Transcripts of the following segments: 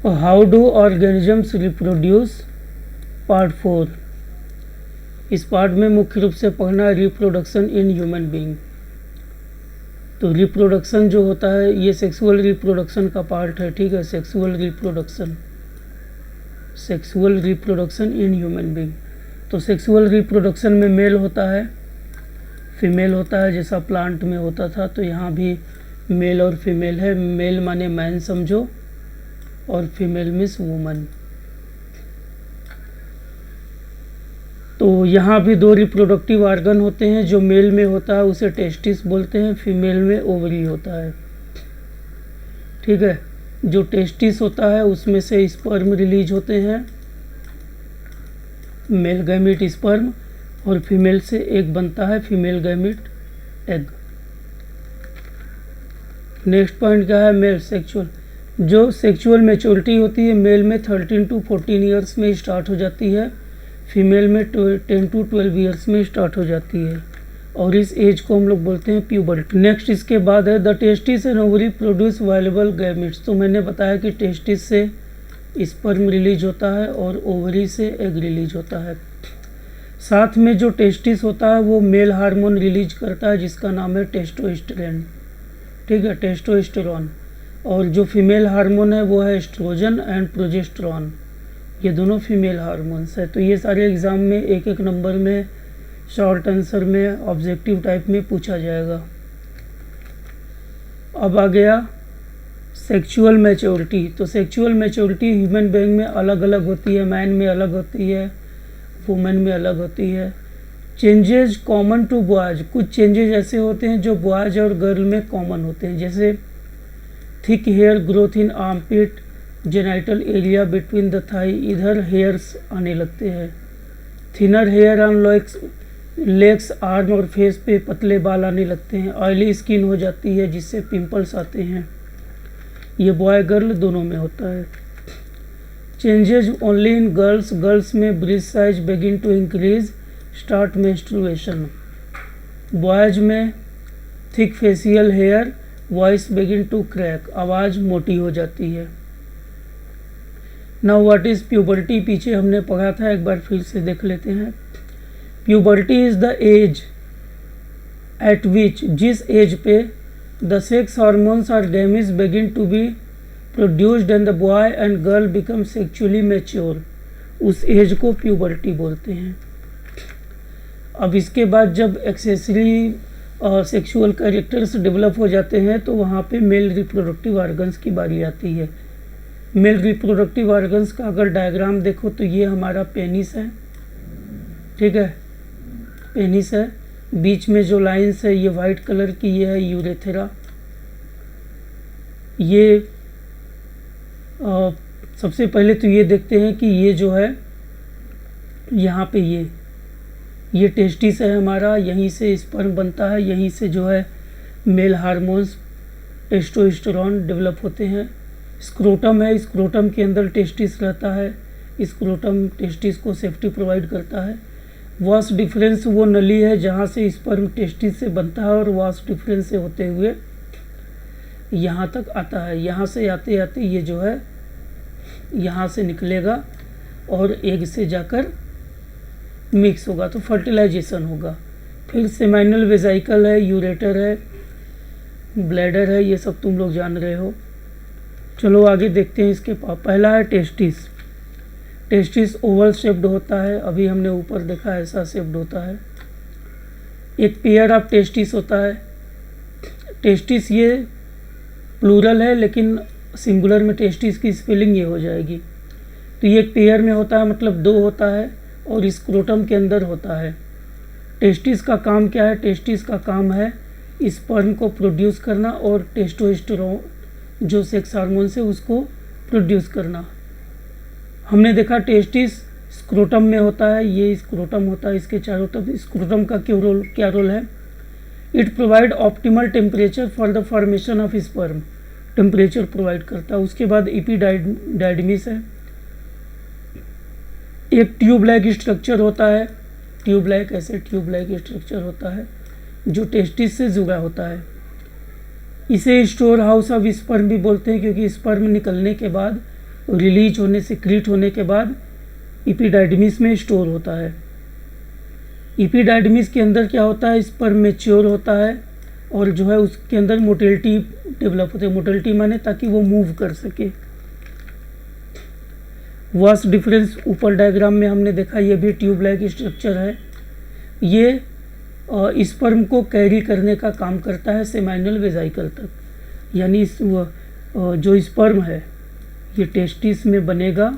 How do organisms reproduce, part 4। इस part में मुख्य रूप से पढ़ना रिप्रोडक्शन इन ह्यूमन बीइंग। तो रिप्रोडक्शन जो होता है ये सेक्सुअल रिप्रोडक्शन का पार्ट है, ठीक है। Sexual reproduction in human being. तो सेक्सुअल रिप्रोडक्शन में मेल होता है, फीमेल होता है, जैसा प्लांट में होता था। तो यहाँ भी मेल और फीमेल है। मेल माने मैन समझो, और फीमेल मीन्स वुमन। तो यहाँ भी दो रिप्रोडक्टिव ऑर्गन होते हैं। जो मेल में होता है उसे टेस्टिस बोलते हैं, फीमेल में ओवरी होता है, ठीक है। जो टेस्टिस होता है उसमें से स्पर्म रिलीज होते हैं, मेल गैमिट स्पर्म, और फीमेल से एग बनता है, female gamete egg. Next point क्या है, मेल सेक्सुअल। जो सेक्सुअल मैच्योरिटी होती है मेल में 13 to 14 ईयर्स में स्टार्ट हो जाती है, फीमेल में 10 to 12 ईयर्स में स्टार्ट हो जाती है, और इस एज को हम लोग बोलते हैं प्यूबर्टी। नेक्स्ट इसके बाद है the testis and ovary produce viable gametes. तो मैंने बताया कि टेस्टिस से स्पर्म रिलीज होता है और ओवरी से एग रिलीज होता है। साथ में जो टेस्टिस होता है वो मेल हार्मोन रिलीज करता है जिसका नाम है टेस्टोस्टेरोन, ठीक है, टेस्टोस्टेरोन। और जो फीमेल हार्मोन है वो है एस्ट्रोजन एंड प्रोजेस्टेरोन। ये दोनों फीमेल हार्मोन्स है। तो ये सारे एग्जाम में एक एक नंबर में, शॉर्ट आंसर में, ऑब्जेक्टिव टाइप में पूछा जाएगा। अब आ गया सेक्सुअल मैच्योरिटी। तो सेक्सुअल मैच्योरिटी ह्यूमन बीइंग में अलग अलग होती है, मैन में अलग होती है, वुमेन में अलग होती है। Changes common to boys. कुछ चेंजेस ऐसे होते हैं जो बॉयज और गर्ल में कॉमन होते हैं, जैसे thick hair growth in armpit, genital area between the thigh, इधर हेयर्स आने लगते हैं। Thinner hair on legs, arm और फेस पे पतले बाल आने लगते हैं। ऑयली स्किन हो जाती है जिससे पिंपल्स आते हैं। ये बॉय गर्ल दोनों में होता है। Changes only in girls. Girls में breast size begin to increase, start menstruation. Boys में thick facial hair, voice begin to crack, आवाज़ मोटी हो जाती है। नाउ व्हाट इज़ प्यूबर्टी, पीछे हमने पढ़ा था, एक बार फिर से देख लेते हैं। Puberty is the age at which, जिस एज पे द सेक्स हार्मोन्स और gametes begin to be produced and the boy and girl become sexually mature, उस एज को प्यूबर्टी बोलते हैं। अब इसके बाद जब एक्सेसरी सेक्सुअल कैरेक्टर्स डेवलप हो जाते हैं तो वहाँ पे मेल रिप्रोडक्टिव ऑर्गन्स की बारी आती है। मेल रिप्रोडक्टिव ऑर्गन्स का अगर डायग्राम देखो तो ये हमारा पेनिस है, ठीक है, पेनिस है। बीच में जो लाइंस है ये वाइट कलर की, ये है यूरेथेरा। ये सबसे पहले तो ये देखते हैं कि ये जो है यहाँ पे ये टेस्टिस है हमारा, यहीं से स्पर्म बनता है, यहीं से जो है मेल हार्मोन्स टेस्टोस्टेरोन डेवलप होते हैं। स्क्रोटम है, स्क्रोटम के अंदर टेस्टिस रहता है, स्क्रोटम टेस्टिस को सेफ्टी प्रोवाइड करता है। वास डिफरेंस वो नली है जहाँ से स्पर्म टेस्टिस से बनता है और वास डिफरेंस से होते हुए यहाँ तक आता है। यहाँ से आते आते ये जो है यहाँ से निकलेगा और एग से जाकर मिक्स होगा तो फर्टिलाइजेशन होगा। फिर सेमाइनल वेजाइकल है, यूरेटर है, ब्लैडर है, ये सब तुम लोग जान रहे हो। चलो आगे देखते हैं इसके पहला है टेस्टिस। टेस्टिस ओवल शेप्ड होता है, अभी हमने ऊपर देखा ऐसा शेप्ड होता है। एक पेयर ऑफ टेस्टिस होता है। टेस्टिस ये प्लूरल है लेकिन सिंगुलर में टेस्टिस की स्पेलिंग ये हो जाएगी। तो ये एक पेयर में होता है, मतलब दो होता है और स्क्रोटम के अंदर होता है। टेस्टिस का काम क्या है, टेस्टिस का काम है स्पर्म को प्रोड्यूस करना और टेस्टोस्टेरोन जो सेक्स हार्मोन से उसको प्रोड्यूस करना। हमने देखा टेस्टिस स्क्रोटम में होता है, ये स्क्रोटम होता है, इसके चारों तरफ। स्क्रोटम का क्या रोल है, it provide optimal temperature for the formation of sperm, temperature provide करता है। उसके बाद एपिडाइडमिस है, एक ट्यूब लाइक स्ट्रक्चर होता है। ट्यूब लाइक स्ट्रक्चर होता है जो टेस्टिस से जुड़ा होता है। इसे स्टोर हाउस ऑफ स्पर्म भी बोलते हैं क्योंकि स्पर्म निकलने के बाद रिलीज होने सिक्रीट होने के बाद इपिडाइडमिस में स्टोर होता है। इपिडाइडमिस के अंदर क्या होता है, स्पर्म मैच्योर होता है और जो है उसके अंदर मोटिलिटी डेवलप होती है। मोटिलिटी माने ताकि वो मूव कर सके। वास डिफरेंस ऊपर डायग्राम में हमने देखा, ये भी ट्यूब लाइक स्ट्रक्चर है। ये स्पर्म को कैरी करने का काम करता है सेमाइनल वेजाइकल तक, यानी जो स्पर्म है ये टेस्टिस में बनेगा,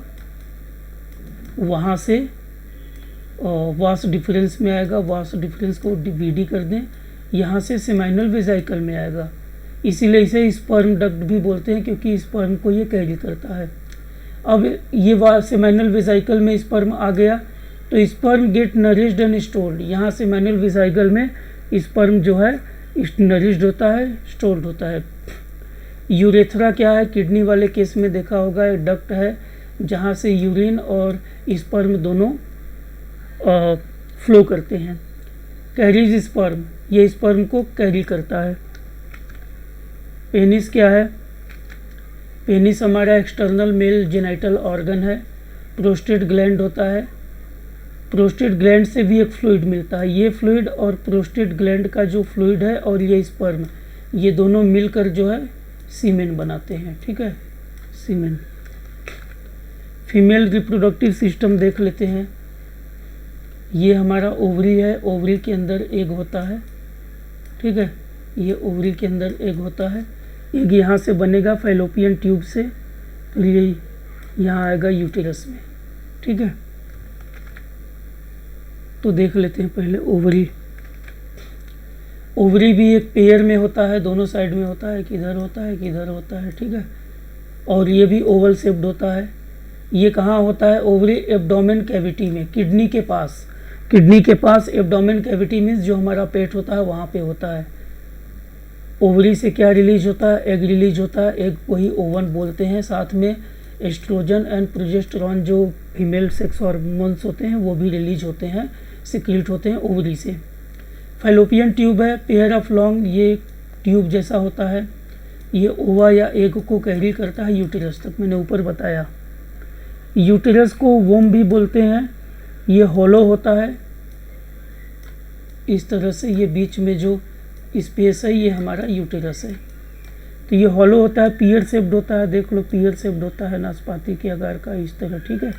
वहाँ से वास डिफरेंस में आएगा, वास डिफरेंस को वीडी कर दें, यहाँ से सेमाइनल वेजाइकल में आएगा। इसीलिए इसे स्पर्म डक्ट भी बोलते हैं, क्योंकि स्पर्म को ये कैरी करता है। अब ये सेमाइनल वेजाइकल में स्पर्म आ गया तो sperm get nourished and stored. यहाँ सेमाइनल वेजाइकल में स्पर्म जो है नरिश्ड होता है, स्टोर्ड होता है। यूरेथ्रा क्या है, किडनी वाले केस में देखा होगा, एक डक्ट है जहाँ से यूरिन और स्पर्म दोनों फ्लो करते हैं। कैरीज स्पर्म, ये स्पर्म को कैरी करता है। पेनिस क्या है, पेनिस हमारा एक्सटर्नल मेल जेनाइटल ऑर्गन है। प्रोस्टेट ग्लैंड होता है, प्रोस्टेट ग्लैंड से भी एक फ्लूइड मिलता है। ये फ्लूइड और प्रोस्टेट ग्लैंड का जो फ्लूइड है और ये स्पर्म, ये दोनों मिलकर जो है सीमेन बनाते हैं। ठीक है, सीमेन। फीमेल रिप्रोडक्टिव सिस्टम देख लेते हैं। ये हमारा ओवरी है, ओवरी के अंदर एग होता है। ठीक है, ये ओवरी के अंदर एग होता है। एग यहाँ से बनेगा फैलोपियन ट्यूब से, फिर ये यहाँ आएगा यूटेरस में। ठीक है, तो देख लेते हैं पहले ओवरी। ओवरी भी एक पेयर में होता है, दोनों साइड में होता है, किधर होता है किधर होता है। ठीक है, और ये भी ओवल शेप्ड होता है। ये कहाँ होता है, ओवरी एब्डोमेन कैविटी में, किडनी के पास। किडनी के पास एब्डोमेन कैविटी मीन्स जो हमारा पेट होता है वहाँ पे होता है। ओवरी से क्या रिलीज होता है, एग रिलीज होता है। एग को ही ओवन बोलते हैं। साथ में एस्ट्रोजन एंड प्रोजेस्टेरॉन जो फीमेल सेक्स हार्मोन्स होते हैं वो भी रिलीज होते हैं, सिक्रीट होते हैं ओवरी से। फैलोपियन ट्यूब है, पेयर ऑफ लॉन्ग, ये ट्यूब जैसा होता है। ये ओवा या एग को कैरी करता है यूटेरस तक, मैंने ऊपर बताया। यूटेरस को वोम भी बोलते हैं। ये हॉलो होता है इस तरह से, ये बीच में जो स्पेस है ये हमारा यूटेरस है। तो ये हॉलो होता है, पियर शेप्ड होता है। देख लो, पियर शेप्ड होता है नाशपाती के आकार का, इस तरह। ठीक है,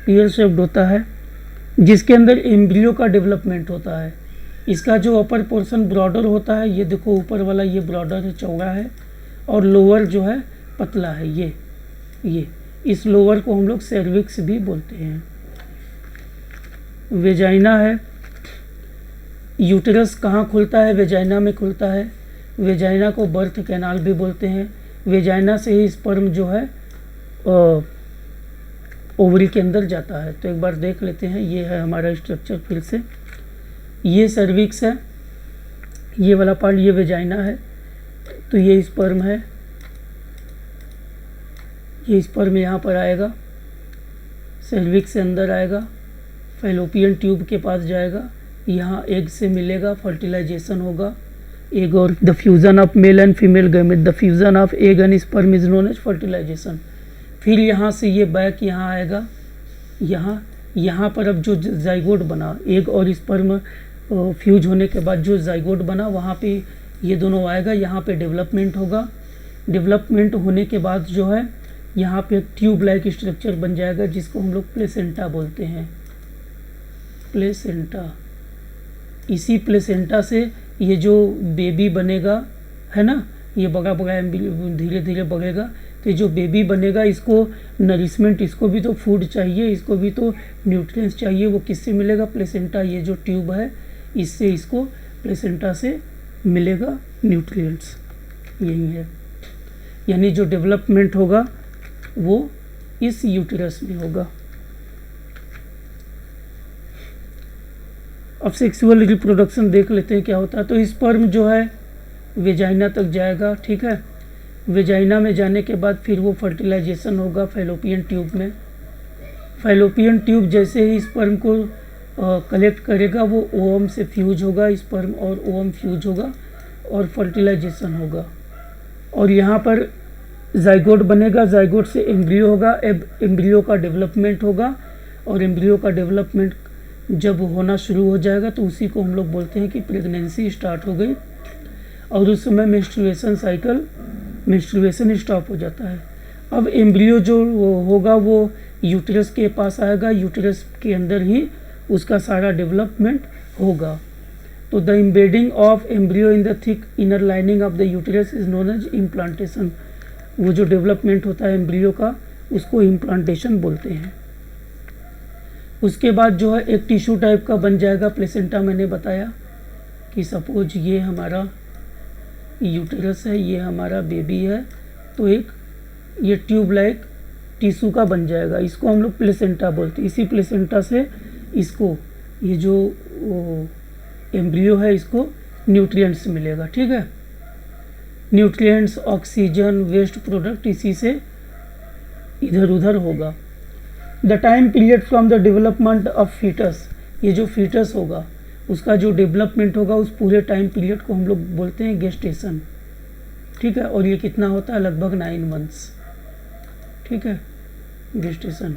पियर शेप्ड होता है, जिसके अंदर एम्ब्रियो का डेवलपमेंट होता है। इसका जो अपर पोर्शन ब्रॉडर होता है, ये देखो ऊपर वाला ये ब्रॉडर है, चौड़ा है, और लोअर जो है पतला है। ये इस लोअर को हम लोग सर्विक्स भी बोलते हैं। वेजाइना है, यूटेरस कहाँ खुलता है, वेजाइना में खुलता है। वेजाइना को बर्थ कैनाल भी बोलते हैं। वेजाइना से ही स्पर्म जो है ओवरी के अंदर जाता है। तो एक बार देख लेते हैं, ये है हमारा स्ट्रक्चर फिर से। ये सर्विक्स है, ये वाला पार्ट, ये वेजाइना है। तो ये स्पर्म है, ये स्पर्म यहाँ पर आएगा, सर्विक्स से अंदर आएगा, फैलोपियन ट्यूब के पास जाएगा, यहाँ एग से मिलेगा, फर्टिलाइजेशन होगा। एग और the fusion of male and female gamete, the fusion of egg and sperm is known as fertilisation. फिर यहाँ से ये बैक यहाँ आएगा, यहाँ पर अब जो जाइगोट बना, एग और स्पर्म फ्यूज होने के बाद जो जाइगोट बना, वहाँ पे ये दोनों आएगा, यहाँ पे डेवलपमेंट होगा। डेवलपमेंट होने के बाद जो है यहाँ पे एक ट्यूब लाइक स्ट्रक्चर बन जाएगा, जिसको हम लोग प्लेसेंटा बोलते हैं। प्लेसेंटा, इसी प्लेसेंटा से ये जो बेबी बनेगा, है ना, ये बगा धीरे धीरे बढ़ेगा। तो जो बेबी बनेगा, इसको नरिशमेंट, इसको भी तो फूड चाहिए, इसको भी तो न्यूट्रिएंट्स चाहिए। वो किससे मिलेगा, प्लेसेंटा, ये जो ट्यूब है इससे, इसको प्लेसेंटा से मिलेगा न्यूट्रिएंट्स। यही है, यानी जो डेवलपमेंट होगा वो इस यूटेरस में होगा। अब सेक्सुअल रिप्रोडक्शन देख लेते हैं क्या होता है। तो स्पर्म जो है वेजाइना तक जाएगा। ठीक है, वेजाइना में जाने के बाद फिर वो फर्टिलाइजेशन होगा फैलोपियन ट्यूब में। फैलोपियन ट्यूब जैसे ही स्पर्म को कलेक्ट करेगा, वो ओवम से फ्यूज होगा, स्पर्म और ओवम फ्यूज होगा और फर्टिलाइजेशन होगा। और यहाँ पर जाइगोट बनेगा, जाइगोट से एम्ब्रियो होगा, एम्ब्रियो का डेवलपमेंट होगा, और एम्ब्रियो का डेवलपमेंट जब होना शुरू हो जाएगा तो उसी को हम लोग बोलते हैं कि प्रेगनेंसी स्टार्ट हो गई, और उस समय मेंस्ट्रुएशन स्टॉप हो जाता है। अब एम्ब्रियो जो होगा वो यूटेरस के पास आएगा, यूटेरस के अंदर ही उसका सारा डेवलपमेंट होगा। तो the embedding of embryo in the thick inner lining of the uterus is known as implantation. वो जो डेवलपमेंट होता है एम्ब्रियो का उसको इम्प्लांटेशन बोलते हैं। उसके बाद जो है एक टिश्यू टाइप का बन जाएगा प्लेसेंटा। मैंने बताया कि सपोज ये हमारा यूटेरस है, ये हमारा बेबी है, तो एक ये ट्यूब लाइक टिश्यू का बन जाएगा, इसको हम लोग प्लेसेंटा बोलते हैं। इसी प्लेसेंटा से इसको ये जो एम्ब्रियो है इसको न्यूट्रिएंट्स मिलेगा, ठीक है। न्यूट्रिएंट्स, ऑक्सीजन, वेस्ट प्रोडक्ट इसी से इधर उधर होगा। The time period from the development of foetus, ये जो फीटस होगा उसका जो डेवलपमेंट होगा उस पूरे टाइम पीरियड को हम लोग बोलते हैं गेस्टेशन, ठीक है। और ये कितना होता है, लगभग 9 मंथ्स, ठीक है, gestation.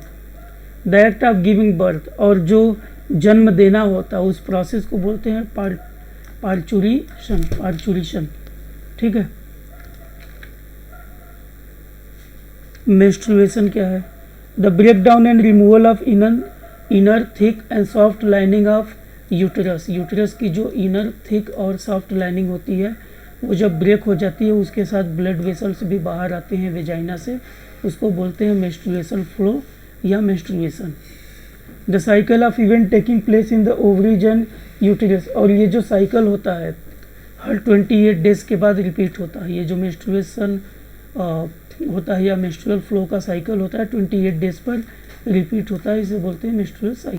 The act of giving birth, और जो जन्म देना होता है उस प्रोसेस को बोलते हैं पार्चुरेशन, ठीक है। मेंस्ट्रुएशन क्या है? The breakdown and removal of inner thick and soft lining of uterus. Uterus की जो इनर थिक और सॉफ्ट लाइनिंग होती है वो जब ब्रेक हो जाती है उसके साथ ब्लड वेसल्स भी बाहर आते हैं वेजाइना से, उसको बोलते हैं मेंस्ट्रुएशन फ्लो या menstruation. The cycle of event taking place in the ovaries and uterus, और ये जो साइकिल होता है हर 28 डेज के बाद रिपीट होता है। ये जो मेंस्ट्रुएशन होता है या मेंस्ट्रुअल फ्लो का साइकिल होता है 28 डेज पर रिपीट होता है, इसे बोलते हैं मेंस्ट्रुअल साइकिल।